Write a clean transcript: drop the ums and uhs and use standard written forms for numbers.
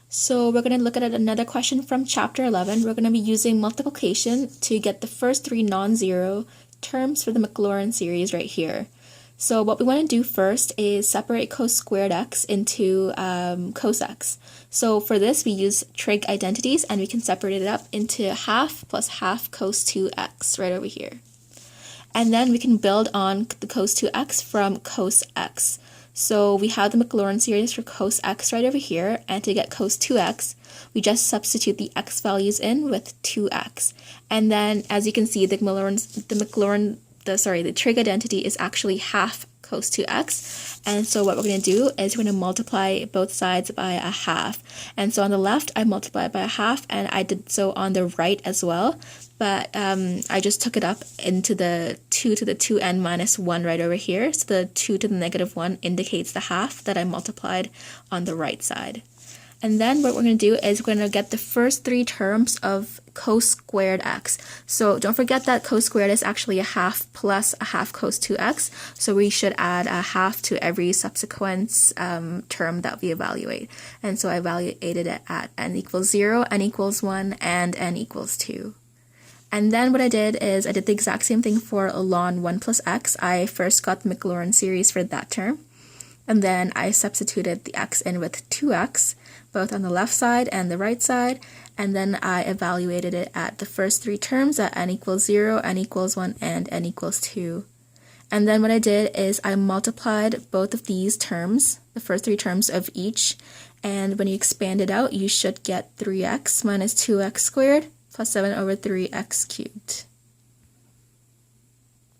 So we're going to look at another question from chapter 11. We're going to be using multiplication to get the first three non-zero terms for the Maclaurin series right here. So what we want to do first is separate cos squared x into cos x. So for this, we use trig identities, and we can separate it up into half plus half cos 2x right over here. And then we can build on the cos 2x from cos x. So we have the Maclaurin series for cos x right over here, and to get cos 2x, we just substitute the x values in with 2x. And then, as you can see, the trig identity is actually half cos 2x. And so what we're going to do is we're going to multiply both sides by a half. And so on the left, I multiplied by a half, and I did so on the right as well. But I just took it up into the 2 to the 2n minus 1 right over here. So the 2 to the negative 1 indicates the half that I multiplied on the right side. And then what we're going to do is we're going to get the first three terms of cos squared x. So don't forget that cos squared is actually a half plus a half cos 2x. So we should add a half to every subsequent term that we evaluate. And so I evaluated it at n equals 0, n equals 1, and n equals 2. And then what I did is I did the exact same thing for ln 1 plus x. I first got the Maclaurin series for that term. And then I substituted the x in with 2x, both on the left side and the right side. And then I evaluated it at the first three terms at n equals 0, n equals 1, and n equals 2. And then what I did is I multiplied both of these terms, the first three terms of each. And when you expand it out, you should get 3x minus 2x squared plus 7 over 3x cubed.